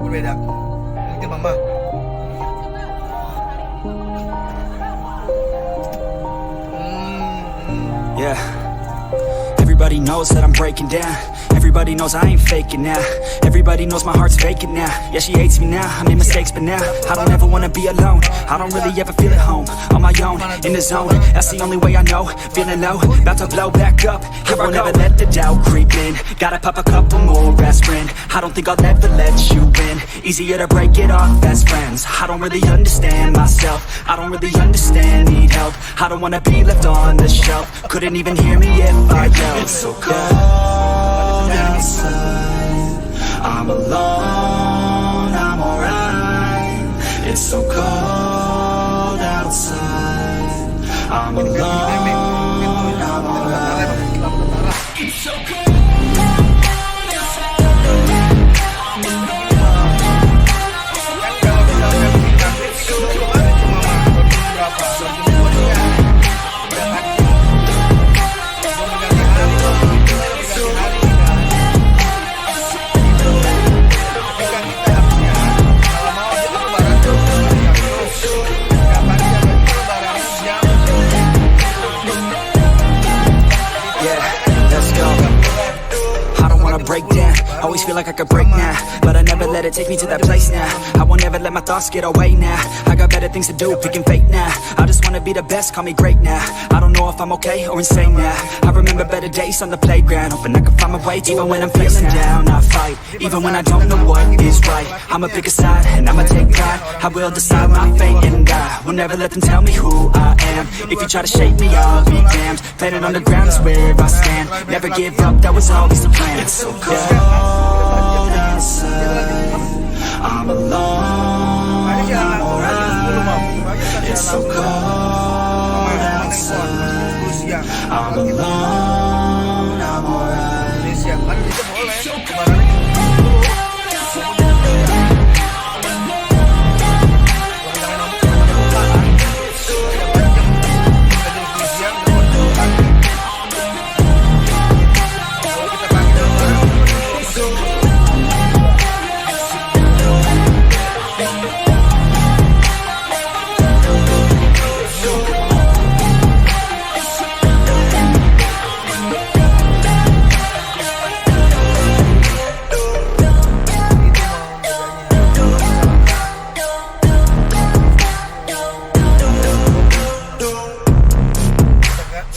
berbeda. Nanti mama. Yeah. Everybody knows that I'm breaking down. Everybody knows I ain't faking now. Everybody knows my heart's vacant now. Yeah, she hates me now, I made mistakes but now I don't ever wanna be alone. I don't really ever feel at home. On my own, in the zone, that's the only way I know. Feeling low, about to blow back up. Here I won't ever let the doubt creep in. Gotta pop a couple more aspirin. I don't think I'll ever let you in. Easier to break it off best friends. I don't really understand myself. I don't really understand, need help. I don't wanna be left on the shelf. Couldn't even hear me if I yelled. It's so cold outside, I'm alone, I'm alright. It's so cold outside, I'm alone, I'm alright. It's so cold. Always feel like I could break now, but I never let it take me to that place now. I won't ever let my thoughts get away now. I got better things to do, picking fate now. I just wanna be the best, call me great now. I don't know if I'm okay or insane now. I remember better days on the playground, hoping I can find my way. Even when I'm feeling down, I fight. Even when I don't know what is right, I'ma pick a side and I'ma take pride. I will decide my fate and I will never let them tell me who I am. If you try to shake me, I'll be damned. Planet on the ground is where I stand. Never give up, that was always the plan. It's so cold outside, I'm alone, I'm alright. It's so cold outside, I'm alone, I'm alright. It's so cold.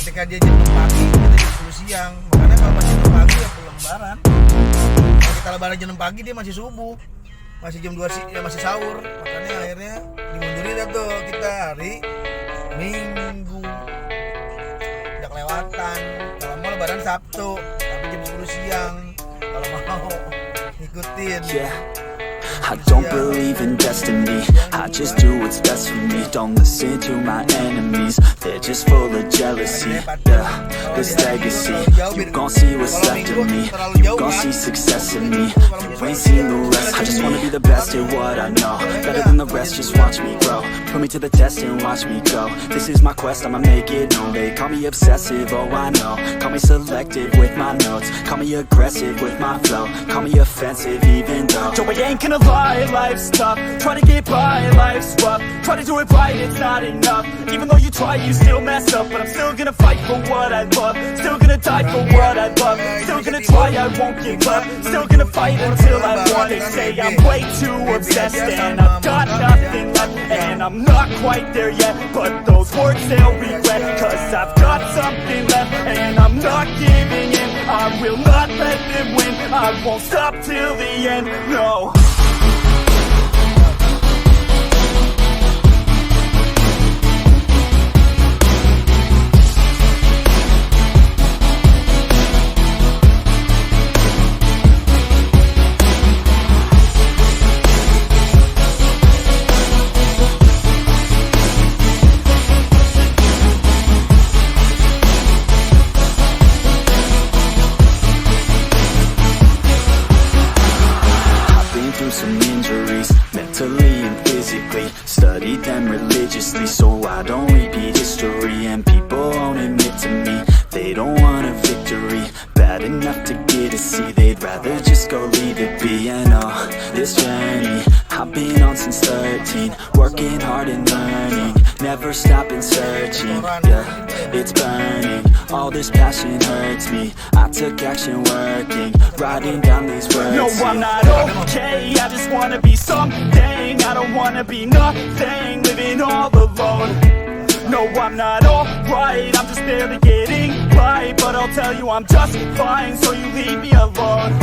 Ketika dia jam 6 pagi, kita jam 10 siang. Makanya kalau masih jam pagi ya pulang lebaran. Kalau kita lebaran jam 6 pagi dia masih subuh, masih jam 2 ya masih sahur. Makanya akhirnya dimundurin dah tuh kita hari Minggu. Udah kelewatan. Kalau mau lebaran Sabtu, tapi jam 10 siang. Kalau mau ngikutin. Yeah. I don't believe in destiny, I just do what's best for me. Don't listen to my enemies, they're just full of jealousy. Yeah, this legacy, you gon' see what's left of me. You gon' see success in me, you ain't seen the rest. I just wanna be the best at what I know, better than the rest, just watch me grow. Put me to the test and watch me go. This is my quest, I'ma make it known. They call me obsessive, oh I know. Call me selective with my notes, call me aggressive with my flow. Call me offensive even though Joe, I ain't gonna lie, life's tough. Try to get by, life's rough. Try to do it right, it's not enough. Even though you try, you still mess up. But I'm still gonna fight for what I love. Still gonna die for what I love. Still gonna try, I won't give up. Still gonna fight until I want it. Say I'm way too obsessed and I've got nothing left. And I'm not quite there yet, but those words they'll regret. Cause I've got something left and I'm not giving in. I will not let them win. I won't stop till the end, no. All this passion hurts me. I took action working, writing down these words. No, I'm not okay, I just wanna be something. I don't wanna be nothing, living all alone. No, I'm not alright, I'm just barely getting by. But I'll tell you I'm just fine, so you leave me alone.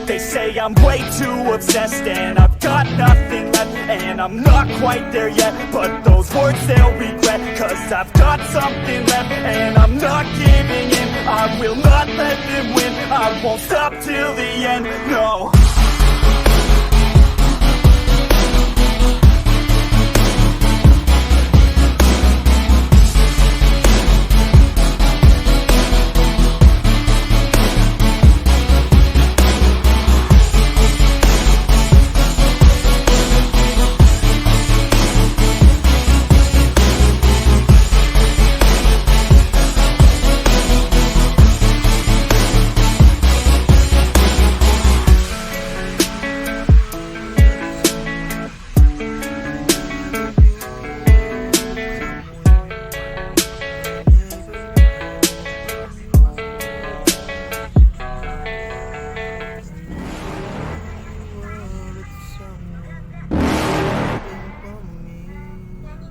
They say I'm way too obsessed and I've got nothing left, and I'm not quite there yet, but those words they'll regret. Cause I've got something left and I'm not giving in. I will not let them win, I won't stop till the end, no.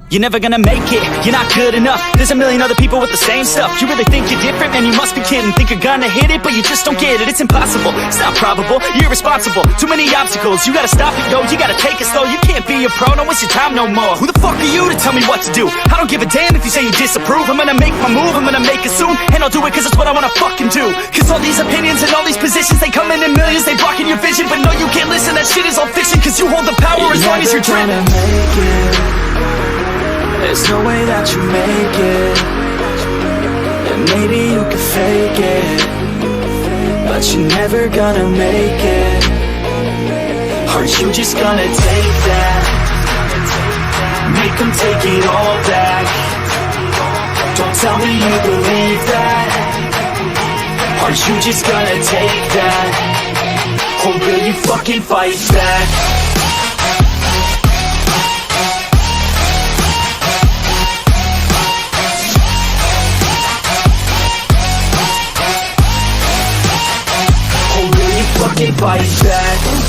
You're never gonna make it, you're not good enough. There's a million other people with the same stuff. You really think you're different? Man, you must be kidding. Think you're gonna hit it, but you just don't get it. It's impossible, it's not probable, you're irresponsible. Too many obstacles, you gotta stop it, yo. You gotta take it slow, you can't be a pro. Don't waste your time no more. Who the fuck are you to tell me what to do? I don't give a damn if you say you disapprove. I'm gonna make my move, I'm gonna make it soon. And I'll do it cause it's what I wanna fucking do. Cause all these opinions and all these positions, they come in millions, they blocking your vision. But no, you can't listen, that shit is all fiction. Cause you hold the power as long as you're dreaming. There's no way that you make it, and maybe you can fake it, but you're never gonna make it. Are you just gonna take that? Make them take it all back. Don't tell me you believe that. Are you just gonna take that? Or will you fucking fight back? Fight back.